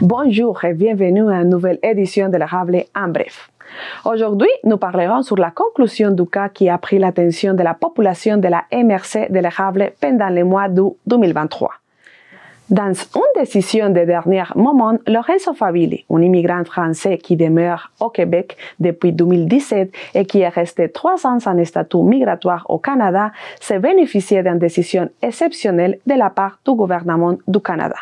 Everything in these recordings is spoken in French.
Bonjour et bienvenue à une nouvelle édition de l'Érable en bref. Aujourd'hui, nous parlerons sur la conclusion du cas qui a pris l'attention de la population de la MRC de l'Érable pendant le mois d'août 2023. Dans une décision de dernier moment, Lorenzo Favilli, un immigrant français qui demeure au Québec depuis 2017 et qui est resté 3 ans en statut migratoire au Canada, s'est bénéficié d'une décision exceptionnelle de la part du gouvernement du Canada.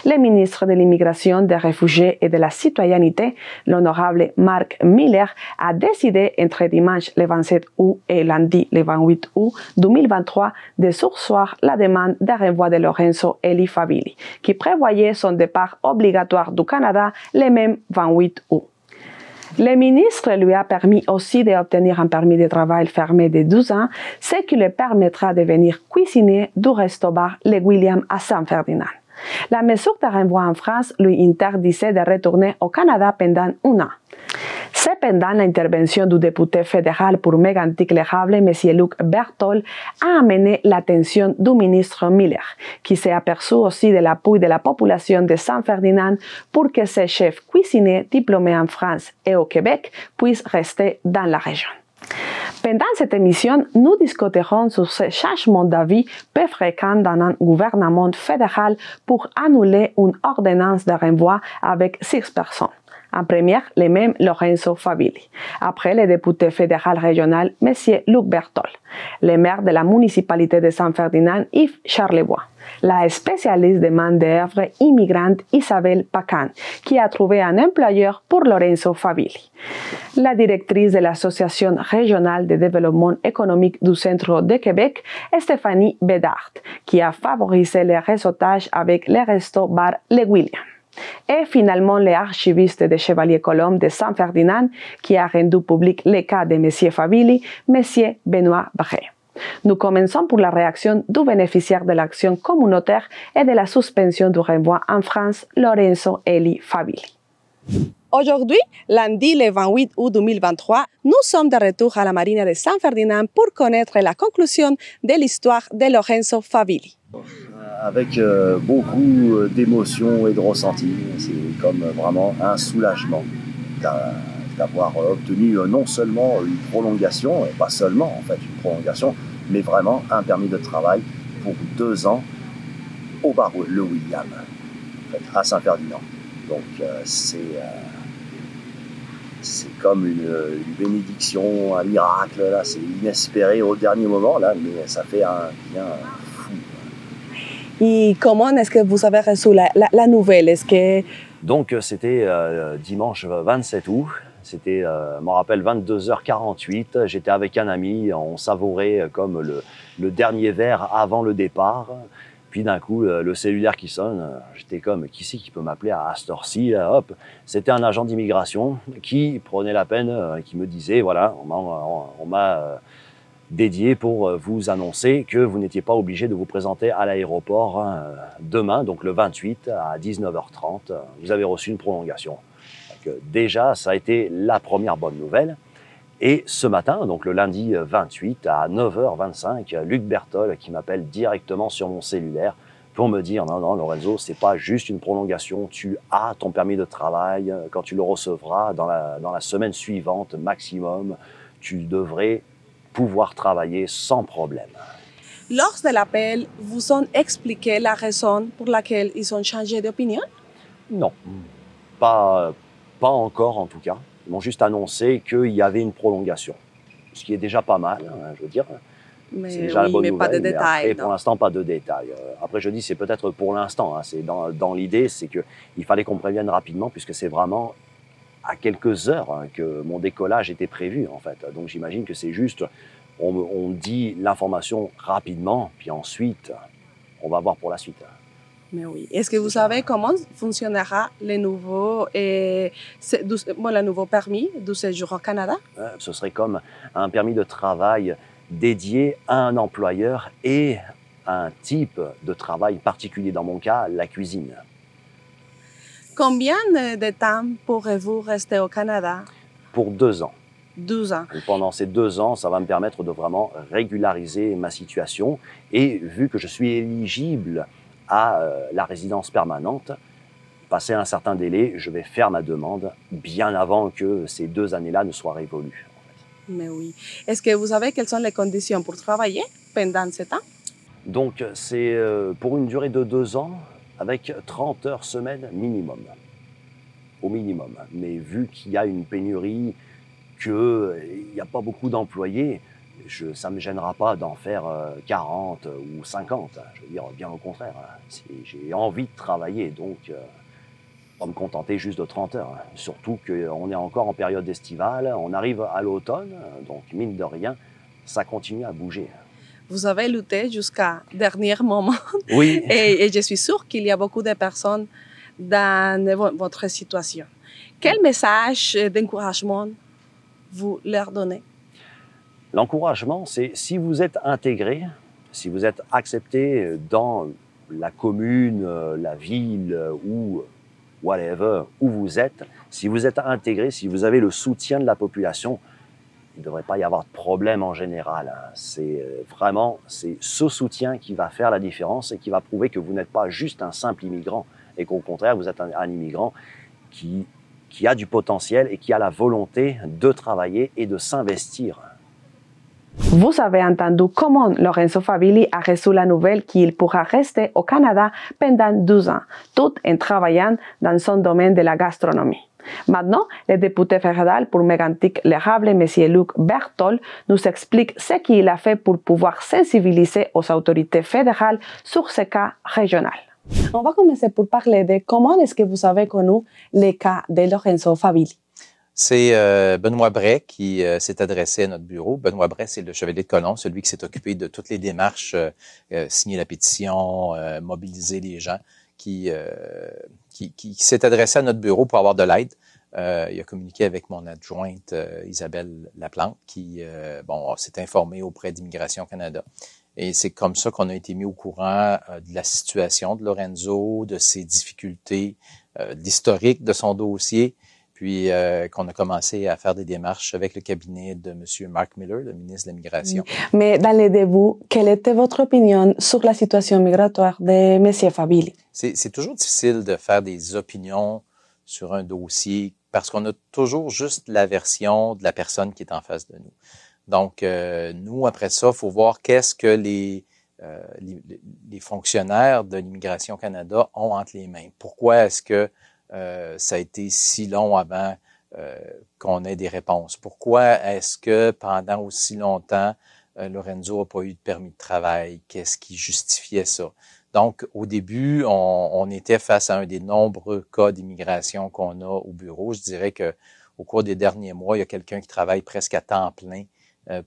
Le ministre de l'Immigration, des Réfugiés et de la Citoyenneté, l'honorable Marc Miller, a décidé entre dimanche le 27 août et lundi le 28 août 2023 de surseoir la demande de renvoi de Lorenzo Eli Favilli, qui prévoyait son départ obligatoire du Canada le même 28 août. Le ministre lui a permis aussi d'obtenir un permis de travail fermé de 12 ans, ce qui lui permettra de venir cuisiner du resto-bar Le William à Saint-Ferdinand. La mesure de renvoi en France lui interdisait de retourner au Canada pendant 1 an. Cependant, l'intervention du député fédéral pour Mégantic-l'Érable, M. Luc Berthold, a amené l'attention du ministre Miller, qui s'est aperçu aussi de l'appui de la population de Saint-Ferdinand pour que ces chefs cuisiniers diplômés en France et au Québec puissent rester dans la région. Pendant cette émission, nous discuterons sur ce changement d'avis peu fréquent dans un gouvernement fédéral pour annuler une ordonnance de renvoi avec 6 personnes. En première, le même Lorenzo Favilli. Après, le député fédéral régional, M. Luc Berthold. Le maire de la municipalité de Saint-Ferdinand, Yves Charlebois. La spécialiste de main-d'œuvre immigrante Isabelle Pacan, qui a trouvé un employeur pour Lorenzo Favilli. La directrice de l'Association régionale de développement économique du centre de Québec, Stéphanie Bédard, qui a favorisé le réseautage avec le resto-bar Le William. Et finalement, l'archiviste de Chevalier-Colombe de Saint-Ferdinand, qui a rendu public le cas de M. Favilli, M. Benoît Bray. Nous commençons pour la réaction du bénéficiaire de l'action communautaire et de la suspension du renvoi en France, Lorenzo Eli Favilli. Aujourd'hui, lundi le 28 août 2023, nous sommes de retour à la marina de Saint-Ferdinand pour connaître la conclusion de l'histoire de Lorenzo Favilli. Avec beaucoup d'émotions et de ressentis, c'est comme vraiment un soulagement d'avoir obtenu non seulement une prolongation, et pas seulement en fait une prolongation, mais vraiment un permis de travail pour 2 ans au bar Le William, en fait, à Saint-Ferdinand. Donc c'est comme une bénédiction, un miracle, là, c'est inespéré au dernier moment, là, mais ça fait un bien fou. Et comment est-ce que vous avez reçu la nouvelle? Donc c'était dimanche 27 août, c'était, je me rappelle, 22h48, j'étais avec un ami, on savourait comme le dernier verre avant le départ. Puis d'un coup, le cellulaire qui sonne, j'étais comme, qui c'est qui peut m'appeler à cette heure-ci, hop. C'était un agent d'immigration qui prenait la peine, qui me disait, voilà, on m'a dédié pour vous annoncer que vous n'étiez pas obligé de vous présenter à l'aéroport demain, donc le 28 à 19h30, vous avez reçu une prolongation. Donc, déjà, ça a été la première bonne nouvelle. Et ce matin, donc le lundi 28 à 9h25, Luc Berthold qui m'appelle directement sur mon cellulaire pour me dire « Non, Lorenzo, c'est pas juste une prolongation, tu as ton permis de travail, quand tu le recevras dans la semaine suivante maximum, tu devrais pouvoir travailler sans problème. » Lors de l'appel, vous ont expliqué la raison pour laquelle ils ont changé d'opinion? Non, pas encore en tout cas. Ils m'ont juste annoncé qu'il y avait une prolongation, ce qui est déjà pas mal, hein, je veux dire. C'est déjà la bonne nouvelle, pas de détails. Après, pour l'instant, pas de détails. Après, je dis, c'est peut-être pour l'instant. Hein, c'est dans l'idée, c'est qu'il fallait qu'on prévienne rapidement, puisque c'est vraiment à quelques heures hein, que mon décollage était prévu, en fait. Donc, j'imagine que c'est juste, on dit l'information rapidement, puis ensuite, on va voir pour la suite. Mais oui. Est-ce que vous savez comment fonctionnera le nouveau permis de séjour au Canada? Ce serait comme un permis de travail dédié à un employeur et un type de travail particulier. Dans mon cas, la cuisine. Combien de temps pourrez-vous rester au Canada? Pour 2 ans. 12 ans. Et pendant ces 2 ans, ça va me permettre de vraiment régulariser ma situation. Et vu que je suis éligible à la résidence permanente, passé un certain délai, je vais faire ma demande bien avant que ces 2 années-là ne soient révolues. Mais oui. Est-ce que vous savez quelles sont les conditions pour travailler pendant ce temps? Donc, c'est pour une durée de 2 ans avec 30 heures semaine minimum. Au minimum. Mais vu qu'il y a une pénurie, qu'il n'y a pas beaucoup d'employés, ça ne me gênera pas d'en faire 40 ou 50. Je veux dire, bien au contraire. J'ai envie de travailler, donc pas me contenter juste de 30 heures. Surtout qu'on est encore en période estivale, on arrive à l'automne, donc mine de rien, ça continue à bouger. Vous avez lutté jusqu'à dernier moment. Oui. Et je suis sûre qu'il y a beaucoup de personnes dans votre situation. Quel message d'encouragement vous leur donnez? L'encouragement, c'est si vous êtes intégré, si vous êtes accepté dans la commune, la ville ou whatever, où vous êtes, si vous êtes intégré, si vous avez le soutien de la population, il ne devrait pas y avoir de problème en général. C'est vraiment ce soutien qui va faire la différence et qui va prouver que vous n'êtes pas juste un simple immigrant et qu'au contraire, vous êtes un immigrant qui a du potentiel et qui a la volonté de travailler et de s'investir. Vous avez entendu comment Lorenzo Favilli a reçu la nouvelle qu'il pourra rester au Canada pendant 12 ans, tout en travaillant dans son domaine de la gastronomie. Maintenant, le député fédéral pour Mégantic-l'Érable, M. Luc Berthold, nous explique ce qu'il a fait pour pouvoir sensibiliser aux autorités fédérales sur ce cas régional. On va commencer pour parler de comment est-ce que vous avez connu le cas de Lorenzo Favilli. C'est Benoît Bray qui s'est adressé à notre bureau. Benoît Bray, c'est le chevalier de colon, celui qui s'est occupé de toutes les démarches, signer la pétition, mobiliser les gens, qui s'est adressé à notre bureau pour avoir de l'aide. Il a communiqué avec mon adjointe Isabelle Laplante qui s'est informée auprès d'Immigration Canada. Et c'est comme ça qu'on a été mis au courant de la situation de Lorenzo, de ses difficultés, de l'historique de son dossier, puis qu'on a commencé à faire des démarches avec le cabinet de M. Mark Miller, le ministre de l'Immigration. Mais dans les débuts, quelle était votre opinion sur la situation migratoire de M. Favilli? C'est toujours difficile de faire des opinions sur un dossier parce qu'on a toujours juste la version de la personne qui est en face de nous. Donc, nous, après ça, il faut voir qu'est-ce que les fonctionnaires de l'Immigration Canada ont entre les mains. Pourquoi est-ce que ça a été si long avant qu'on ait des réponses? Pourquoi est-ce que pendant aussi longtemps, Lorenzo n'a pas eu de permis de travail? Qu'est-ce qui justifiait ça? Donc, au début, on était face à un des nombreux cas d'immigration qu'on a au bureau. Je dirais que au cours des derniers mois, il y a quelqu'un qui travaille presque à temps plein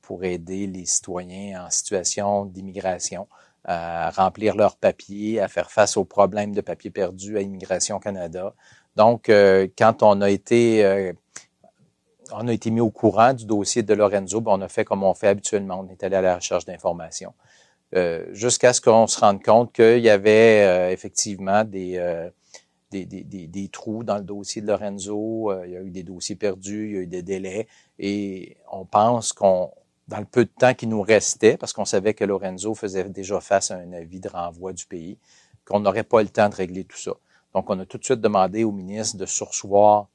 pour aider les citoyens en situation d'immigration à remplir leurs papiers, à faire face aux problèmes de papiers perdus à Immigration Canada. Donc, quand on a été mis au courant du dossier de Lorenzo, on a fait comme on fait habituellement, on est allé à la recherche d'informations. Jusqu'à ce qu'on se rende compte qu'il y avait effectivement des trous dans le dossier de Lorenzo, il y a eu des dossiers perdus, il y a eu des délais, et on pense dans le peu de temps qui nous restait, parce qu'on savait que Lorenzo faisait déjà face à un avis de renvoi du pays, qu'on n'aurait pas le temps de régler tout ça. Donc, on a tout de suite demandé au ministre de surseoir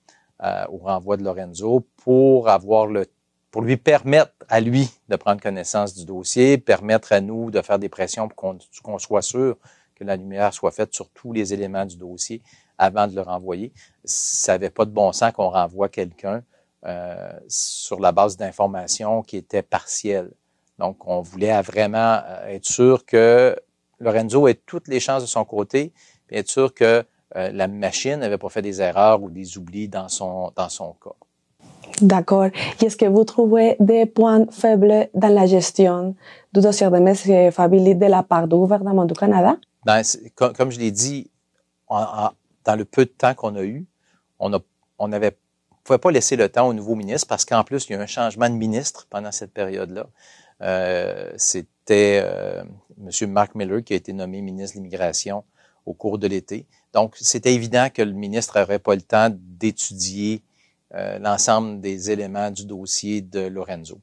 au renvoi de Lorenzo pour lui permettre à lui de prendre connaissance du dossier, permettre à nous de faire des pressions pour qu'on soit sûr que la lumière soit faite sur tous les éléments du dossier avant de le renvoyer. Ça n'avait pas de bon sens qu'on renvoie quelqu'un sur la base d'informations qui étaient partielles. Donc, on voulait vraiment être sûr que Lorenzo ait toutes les chances de son côté, puis être sûr que la machine n'avait pas fait des erreurs ou des oublis dans son cas. D'accord. Et est-ce que vous trouvez des points faibles dans la gestion du dossier de M. Favilli de la part du gouvernement du Canada? Comme je l'ai dit, dans le peu de temps qu'on a eu, on ne pouvait pas laisser le temps au nouveau ministre parce qu'en plus, il y a eu un changement de ministre pendant cette période-là. C'était M. Mark Miller qui a été nommé ministre de l'Immigration au cours de l'été. Donc, c'était évident que le ministre n'aurait pas le temps d'étudier l'ensemble des éléments du dossier de Lorenzo.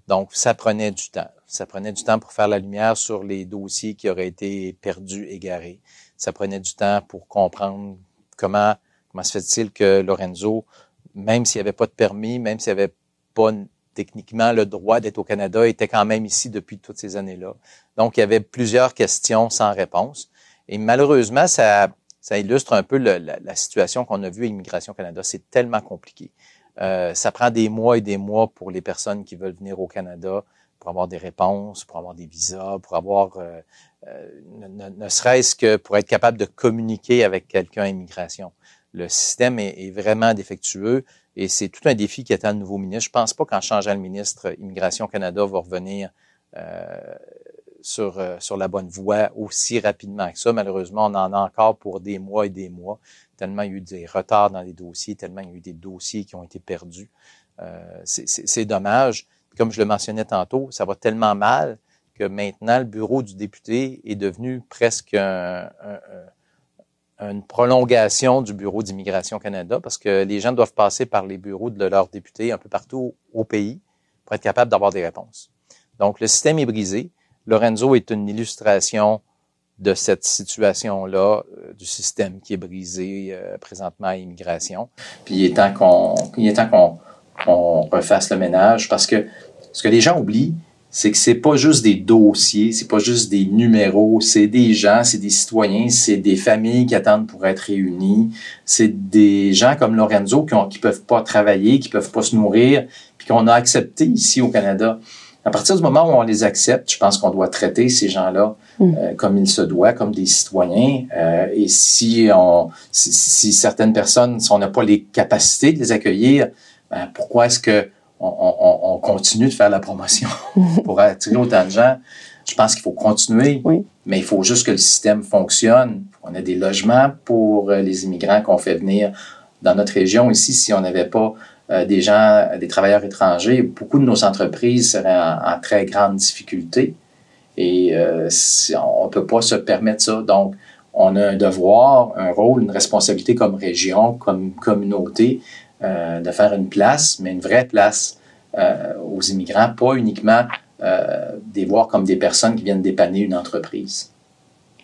Donc, ça prenait du temps. Ça prenait du temps pour faire la lumière sur les dossiers qui auraient été perdus, égarés. Ça prenait du temps pour comprendre comment se fait-il que Lorenzo, même s'il n'y avait pas de permis, même s'il n'y avait pas techniquement le droit d'être au Canada, était quand même ici depuis toutes ces années-là. Donc, il y avait plusieurs questions sans réponse. Et malheureusement, ça illustre un peu la situation qu'on a vue à Immigration Canada. C'est tellement compliqué. Ça prend des mois et des mois pour les personnes qui veulent venir au Canada pour avoir des réponses, pour avoir des visas, pour avoir, ne serait-ce que pour être capable de communiquer avec quelqu'un à Immigration. Le système est vraiment défectueux et c'est tout un défi qui attend le nouveau ministre. Je pense pas qu'en changeant le ministre, Immigration Canada va revenir sur la bonne voie aussi rapidement que ça. Malheureusement, on en a encore pour des mois et des mois, tellement il y a eu des retards dans les dossiers, tellement il y a eu des dossiers qui ont été perdus. C'est dommage. Comme je le mentionnais tantôt, ça va tellement mal que maintenant, le bureau du député est devenu presque une prolongation du bureau d'Immigration Canada parce que les gens doivent passer par les bureaux de leurs députés un peu partout au pays pour être capables d'avoir des réponses. Donc, le système est brisé. Lorenzo est une illustration de cette situation-là, du système qui est brisé présentement à Immigration. Puis il est temps qu'on refasse le ménage parce que ce que les gens oublient, c'est que c'est pas juste des dossiers, c'est pas juste des numéros, c'est des gens, c'est des citoyens, c'est des familles qui attendent pour être réunies, c'est des gens comme Lorenzo qui peuvent pas travailler, qui peuvent pas se nourrir, puis qu'on a accepté ici au Canada. À partir du moment où on les accepte, je pense qu'on doit traiter ces gens-là comme il se doit, comme des citoyens. Et si certaines personnes, si on n'a pas les capacités de les accueillir, ben pourquoi est-ce que on continue de faire la promotion pour attirer autant de gens? Je pense qu'il faut continuer, mais il faut juste que le système fonctionne. On a des logements pour les immigrants qu'on fait venir dans notre région. Ici, si on n'avait pas des gens, des travailleurs étrangers, beaucoup de nos entreprises seraient en très grande difficulté. Et on ne peut pas se permettre ça. Donc, on a un devoir, un rôle, une responsabilité comme région, comme communauté, de faire une place, mais une vraie place aux immigrants, pas uniquement des voir comme des personnes qui viennent dépanner une entreprise.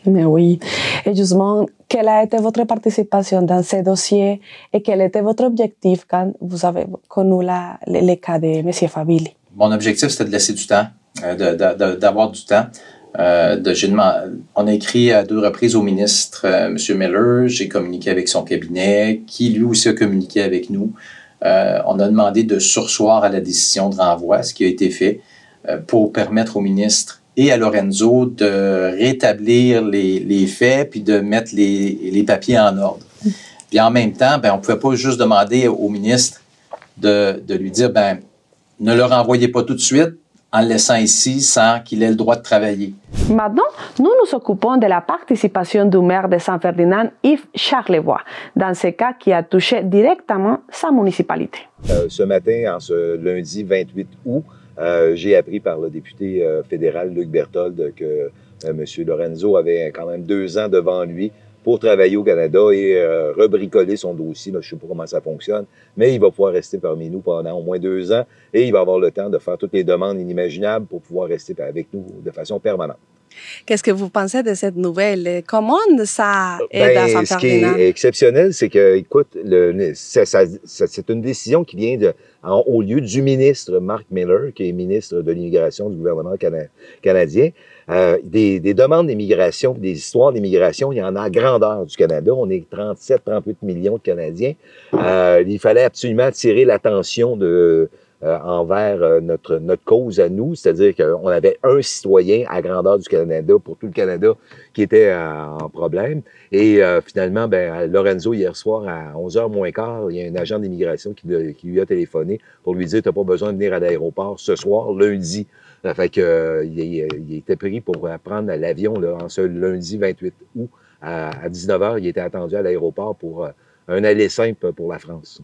Mais oui. Et justement, quelle a été votre participation dans ces dossiers et quel était votre objectif quand vous avez connu le cas de M. Favilli? Mon objectif, c'était de laisser du temps, d'avoir du temps. On a écrit à 2 reprises au ministre, M. Miller. J'ai communiqué avec son cabinet, qui lui aussi a communiqué avec nous. On a demandé de surseoir à la décision de renvoi, ce qui a été fait, pour permettre au ministre et à Lorenzo de rétablir les faits puis de mettre les papiers en ordre. Puis en même temps, on ne pouvait pas juste demander au ministre de lui dire, ne le renvoyez pas tout de suite en le laissant ici sans qu'il ait le droit de travailler. Maintenant, nous nous occupons de la participation du maire de San Ferdinand, Yves Charlevoix, dans ce cas qui a touché directement sa municipalité. Ce matin, en ce lundi 28 août, j'ai appris par le député fédéral Luc Berthold que M. Lorenzo avait quand même 2 ans devant lui pour travailler au Canada et rebricoler son dossier. Là, je ne sais pas comment ça fonctionne, mais il va pouvoir rester parmi nous pendant au moins 2 ans et il va avoir le temps de faire toutes les demandes inimaginables pour pouvoir rester avec nous de façon permanente. Qu'est-ce que vous pensez de cette nouvelle? Comment ça aide à San Ferdinand? Ce qui est exceptionnel, c'est que, écoute, c'est une décision qui vient au lieu du ministre Mark Miller, qui est ministre de l'Immigration du gouvernement canadien. Des demandes d'immigration, des histoires d'immigration, il y en a à grandeur du Canada. On est 37-38 millions de Canadiens. Il fallait absolument attirer l'attention envers notre cause à nous, c'est-à-dire qu'on avait un citoyen à grandeur du Canada pour tout le Canada qui était en problème. Et finalement, Lorenzo, hier soir, à 11h moins quart, il y a un agent d'immigration qui lui a téléphoné pour lui dire « T'as pas besoin de venir à l'aéroport ce soir, lundi ». Fait que il était pris pour prendre l'avion en ce lundi 28 août à 19h. Il était attendu à l'aéroport pour un aller simple pour la France.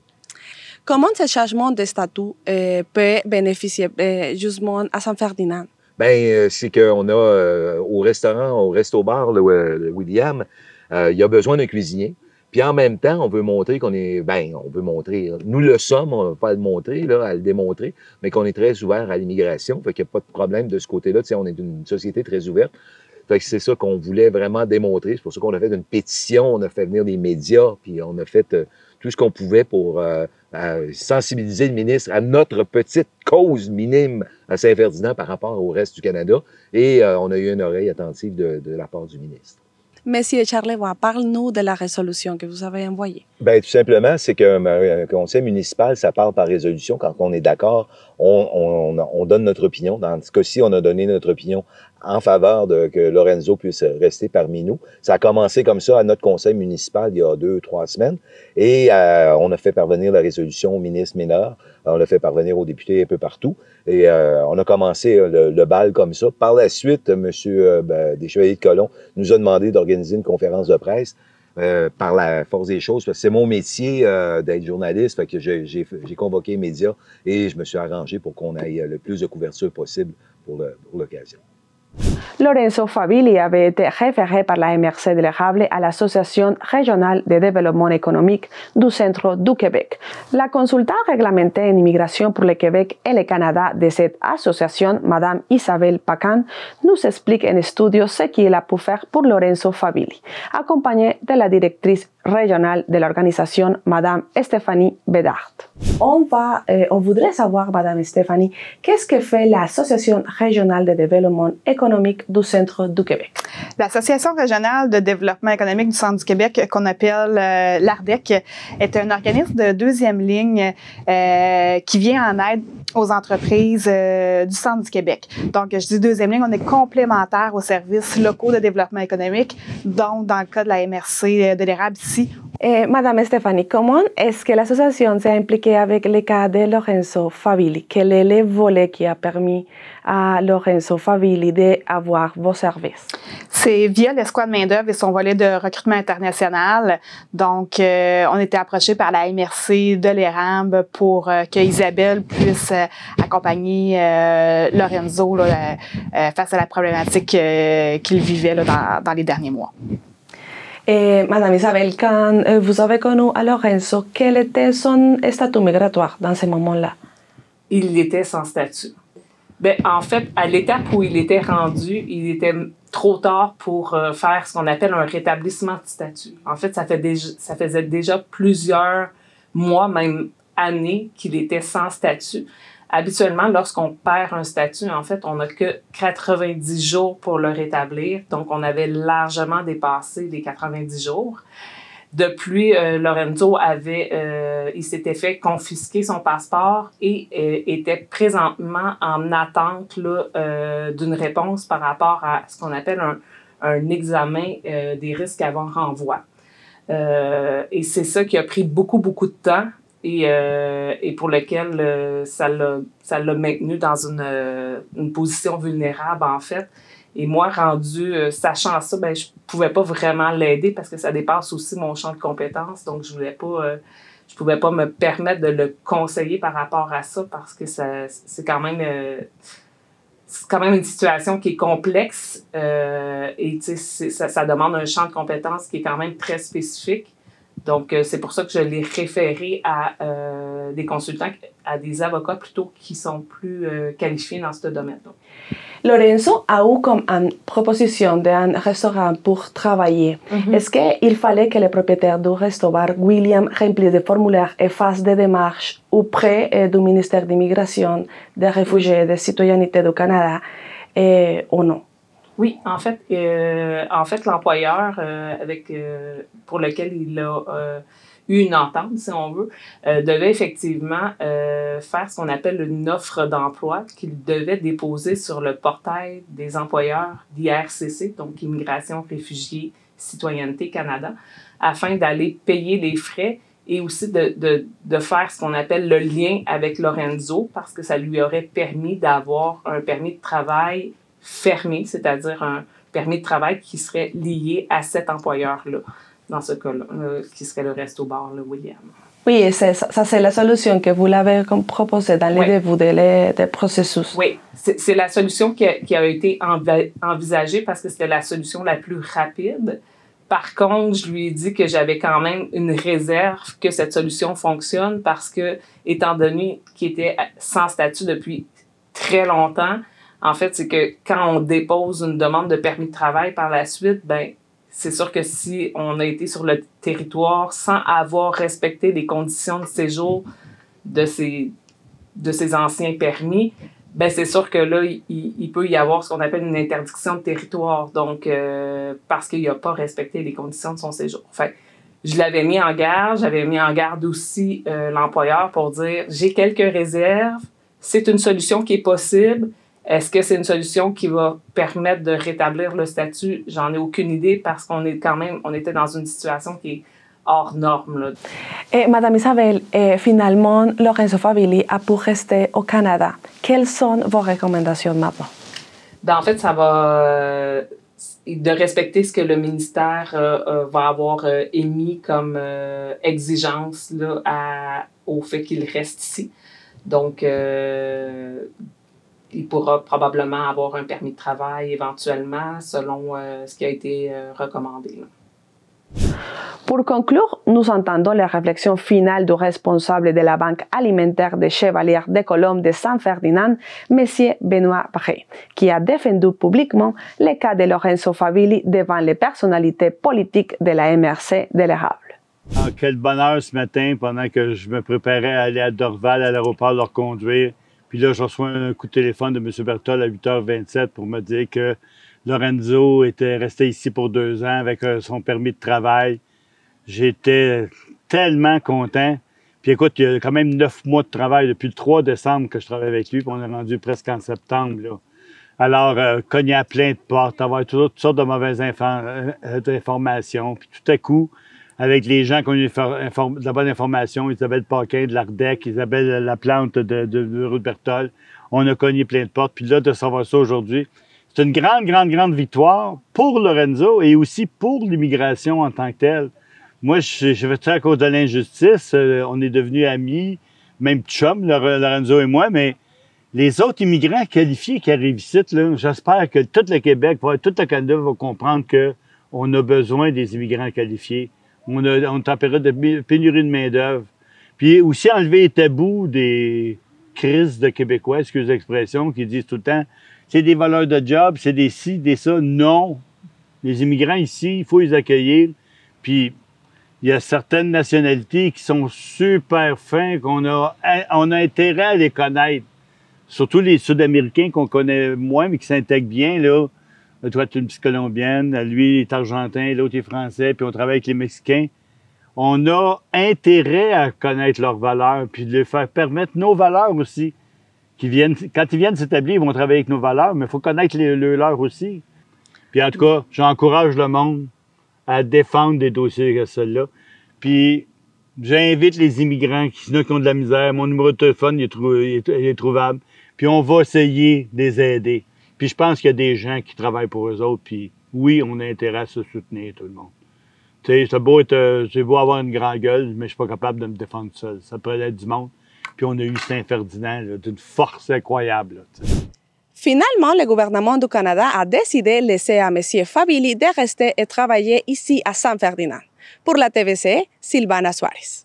Comment ce changement de statut peut bénéficier justement à San Ferdinand? C'est qu'on a au resto-bar, le William, il y a besoin d'un cuisinier. Puis en même temps, on veut montrer qu'on est, on veut montrer, nous le sommes, on ne va pas à le montrer, là, à le démontrer, mais qu'on est très ouvert à l'immigration, fait qu'il n'y a pas de problème de ce côté-là, tu sais, on est une société très ouverte. Fait que c'est ça qu'on voulait vraiment démontrer, c'est pour ça qu'on a fait une pétition, on a fait venir des médias, puis on a fait tout ce qu'on pouvait pour sensibiliser le ministre à notre petite cause minime à Saint-Ferdinand par rapport au reste du Canada, et on a eu une oreille attentive de la part du ministre. Monsieur Charlevoix, parle-nous de la résolution que vous avez envoyée. Bien, tout simplement, c'est qu'un conseil municipal, ça parle par résolution. Quand on est d'accord, on donne notre opinion. Dans ce cas-ci, on a donné notre opinion en faveur de que Lorenzo puisse rester parmi nous. Ça a commencé comme ça à notre conseil municipal il y a 2-3 semaines. Et on a fait parvenir la résolution au ministre Ménard. On l'a fait parvenir aux députés un peu partout. Et on a commencé le bal comme ça. Par la suite, M. des Chevaliers de Colomb nous a demandé d'organiser une conférence de presse. Par la force des choses, parce que c'est mon métier d'être journaliste, fait que j'ai convoqué les médias et je me suis arrangé pour qu'on ait le plus de couverture possible pour l'occasion. Lorenzo Favilli avait été référé par la MRC de l'érable à l'Association régionale de développement économique du centre du Québec. La consultante réglementée en immigration pour le Québec et le Canada de cette association, Mme Isabelle Pacan, nous explique en studio ce qu'il a pu faire pour Lorenzo Favilli, accompagnée de la directrice régionale de l'organisation, Mme Stéphanie Bédard. On voudrait savoir, Mme Stéphanie, qu'est-ce que fait l'Association régionale de développement économique du centre du Québec? L'Association régionale de développement économique du centre du Québec, qu'on appelle l'ARDEC, est un organisme de deuxième ligne qui vient en aide aux entreprises du centre du Québec. Donc, je dis deuxième ligne, on est complémentaire aux services locaux de développement économique, donc dans le cas de la MRC de l'érable ici. Madame Stéphanie, comment est-ce que l'association s'est impliquée avec le cas de Lorenzo Favilli? Quel est le volet qui a permis à Lorenzo Favilli d'avoir vos services? C'est via l'escouade main-d'œuvre et son volet de recrutement international. Donc, on était approché par la MRC de l'érable pour que Isabelle puisse accompagner Lorenzo face à la problématique qu'il vivait dans les derniers mois. Madame Isabelle, quand vous avez connu à Lorenzo, quel était son statut migratoire dans ce moment-là? Il était sans statut. Ben, en fait, à l'étape où il était rendu, il était trop tard pour faire ce qu'on appelle un rétablissement de statut. En fait, ça faisait déjà plusieurs mois, même années, qu'il était sans statut. Habituellement, lorsqu'on perd un statut, en fait, on n'a que 90 jours pour le rétablir. Donc, on avait largement dépassé les 90 jours. Depuis, Lorenzo il s'était fait confisquer son passeport et était présentement en attente d'une réponse par rapport à ce qu'on appelle un examen des risques avant renvoi. Et c'est ça qui a pris beaucoup de temps. Et pour lequel ça l'a maintenu dans une position vulnérable, en fait. Et moi, sachant ça, je pouvais pas vraiment l'aider parce que ça dépasse aussi mon champ de compétences. Donc, je pouvais pas me permettre de le conseiller par rapport à ça parce que c'est quand même une situation qui est complexe et ça demande un champ de compétences qui est quand même très spécifique. Donc, c'est pour ça que je l'ai référé à des consultants, à des avocats plutôt qui sont plus qualifiés dans ce domaine-là. Lorenzo a eu comme une proposition d'un restaurant pour travailler. Mm-hmm. Est-ce qu'il fallait que le propriétaire du restaurant, William, remplisse des formulaires et fasse des démarches auprès du ministère d'immigration, des réfugiés, des citoyennetés du Canada ou non? Oui, en fait, l'employeur pour lequel il a eu une entente, si on veut, devait effectivement faire ce qu'on appelle une offre d'emploi qu'il devait déposer sur le portail des employeurs d'IRCC, donc Immigration, Réfugiés, Citoyenneté Canada, afin d'aller payer les frais et aussi de faire ce qu'on appelle le lien avec Lorenzo, parce que ça lui aurait permis d'avoir un permis de travail fermé, c'est-à-dire un permis de travail qui serait lié à cet employeur-là, dans ce cas-là, qui serait le Resto-Bar, le William. Oui, ça c'est la solution que vous l'avez proposée dans le début des processus. Oui, c'est la solution qui a été envisagée parce que c'était la solution la plus rapide Par contre, je lui ai dit que j'avais quand même une réserve que cette solution fonctionne parce que, étant donné qu'il était sans statut depuis très longtemps, en fait, c'est que quand on dépose une demande de permis de travail par la suite, ben c'est sûr que si on a été sur le territoire sans avoir respecté les conditions de séjour de ces anciens permis, ben c'est sûr que là, il peut y avoir ce qu'on appelle une interdiction de territoire, donc parce qu'il n'a pas respecté les conditions de son séjour. Fait je l'avais mis en garde, j'avais mis en garde aussi l'employeur pour dire j'ai quelques réserves, c'est une solution qui est possible. Est-ce que c'est une solution qui va permettre de rétablir le statut? J'en ai aucune idée parce qu'on était dans une situation qui est hors norme. Là. Madame Isabelle, finalement, Lorenzo Favilli a pu rester au Canada. Quelles sont vos recommandations maintenant? Ben, en fait, ça va de respecter ce que le ministère va avoir émis comme exigence là, au fait qu'il reste ici. Donc, il pourra probablement avoir un permis de travail éventuellement selon ce qui a été recommandé. Là. Pour conclure, nous entendons la réflexion finale du responsable de la Banque alimentaire des Chevaliers de Colombe de Saint-Ferdinand, M. Benoît Bray, qui a défendu publiquement le cas de Lorenzo Favilli devant les personnalités politiques de la MRC de l'érable. Ah, quel bonheur ce matin, pendant que je me préparais à aller à Dorval, à l'aéroport, leur conduire. Puis là, je reçois un coup de téléphone de M. Berthold à 8h27 pour me dire que Lorenzo était resté ici pour 2 ans avec son permis de travail. J'étais tellement content. Puis écoute, il y a quand même 9 mois de travail depuis le 3 décembre que je travaille avec lui, puis on est rendu presque en septembre. Là. Alors, cogner à plein de portes, avoir toutes sortes de mauvaises informations. Puis tout à coup, avec les gens qui ont eu de la bonne information, Isabelle Paquin de l'Ardec, Isabelle Laplante de Rue de Berthold, on a cogné plein de portes. Puis là, de savoir ça aujourd'hui, c'est une grande victoire pour Lorenzo et aussi pour l'immigration en tant que telle. Moi, je fais ça à cause de l'injustice. On est devenus amis, même chum, Lorenzo et moi, mais les autres immigrants qualifiés qui arrivent ici, j'espère que tout le Québec, tout le Canada va comprendre qu'on a besoin des immigrants qualifiés. On est en période de pénurie de main-d'œuvre. Puis aussi enlever les tabous des crises de Québécois, excusez l'expression, qui disent tout le temps c'est des voleurs de job, c'est des ci, des ça. Non. Les immigrants ici, il faut les accueillir. Puis il y a certaines nationalités qui sont super fins, on a intérêt à les connaître. Surtout les Sud-Américains qu'on connaît moins, mais qui s'intègrent bien, là. Toi, tu es une petite Colombienne, lui, il est argentin, l'autre est français, puis on travaille avec les Mexicains. On a intérêt à connaître leurs valeurs, puis de leur faire permettre nos valeurs aussi. Quand ils viennent s'établir, ils vont travailler avec nos valeurs, mais il faut connaître les leurs aussi. Puis en tout cas, j'encourage le monde à défendre des dossiers comme ceux-là. Puis j'invite les immigrants qui ont de la misère. Mon numéro de téléphone il est trouvable. Puis on va essayer de les aider. Puis je pense qu'il y a des gens qui travaillent pour eux autres. Puis oui, on a intérêt à se soutenir, tout le monde. Tu sais, c'est beau avoir une grande gueule, mais je suis pas capable de me défendre seul. Ça peut être du monde. Puis on a eu Saint-Ferdinand d'une force incroyable. Là, finalement, le gouvernement du Canada a décidé de laisser à M. Favilli de rester et travailler ici à Saint-Ferdinand. Pour la TVC, Sylvana Suarez.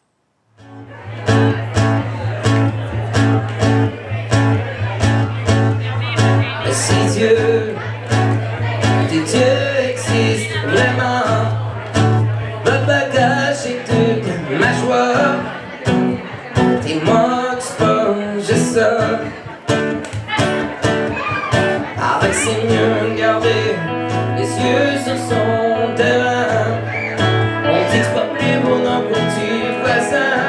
Si Dieu, tes dieux existent vraiment, le bagage est toute ma joie, tes mots expungent ça. Avec Seigneur, garder les yeux sur son terrain, on dit pas plus pour nos petits voisins.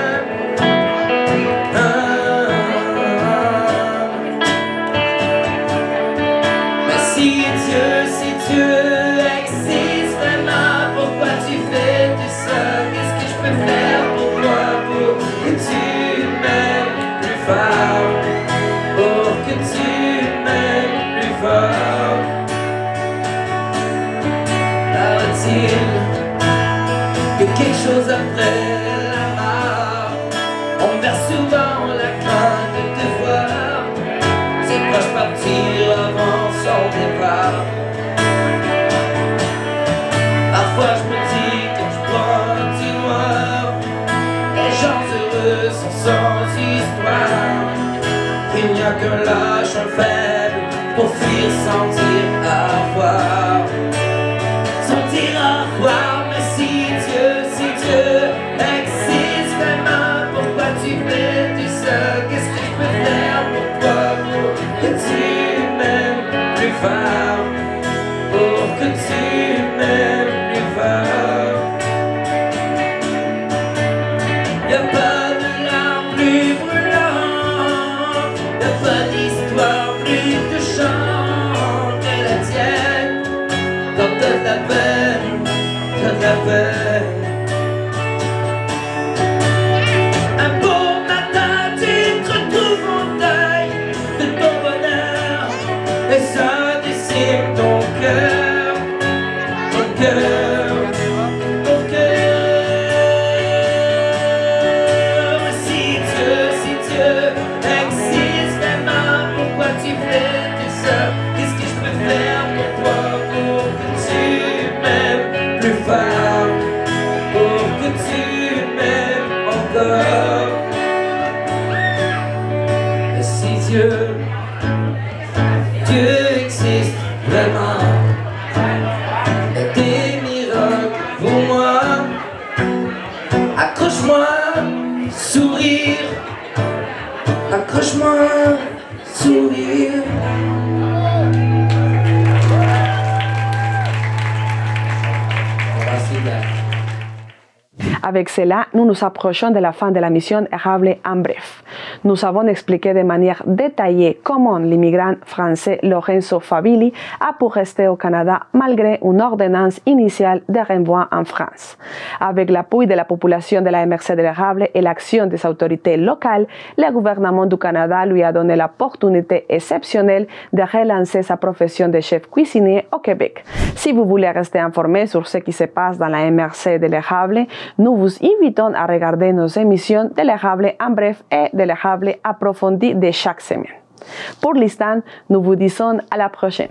Mais si Dieu existe vraiment, pourquoi tu fais tout ça? Qu'est-ce que je peux faire pour toi, pour que tu m'aimes plus fort, pour que tu m'aimes plus fort? Paraît-il sont sans histoire. Il n'y a qu'un lâche, un faible pour fuir sans dire au revoir. Sans dire au revoir, mais si Dieu existe vraiment, pourquoi tu fais tout ça? Qu'est-ce que je peux faire pour toi, pour que tu m'aimes plus fort? Pour que tu m'aimes plus fort. Y'a pas de larmes plus brûlantes, y'a pas d'histoire plus touchante que la tienne. Quand t'as de la peine, t'as de la peine. Un beau matin, tu te retrouves en deuil de ton bonheur, et ça décime ton cœur, ton cœur, ton cœur. Si Dieu existe vraiment, pourquoi tu fais tout ça? Qu'est-ce que je peux faire pour toi, pour que tu m'aimes plus fort, pour que tu m'aimes encore? Et si Dieu existe vraiment, et des miracles pour moi, accroche-moi, sourire, accroche-moi, sourire. Avec cela, nous nous approchons de la fin de la mission Érable en bref. Nous avons expliqué de manière détaillée comment l'immigrant français Lorenzo Favilli a pu rester au Canada malgré une ordonnance initiale de renvoi en France. Avec l'appui de la population de la MRC de l'Érable et l'action des autorités locales, le gouvernement du Canada lui a donné l'opportunité exceptionnelle de relancer sa profession de chef cuisinier au Québec. Si vous voulez rester informé sur ce qui se passe dans la MRC de l'Érable, nous vous invitons à regarder nos émissions de l'Érable en bref et de l'Érable approfondi de chaque semaine. Pour l'instant, nous vous disons à la prochaine.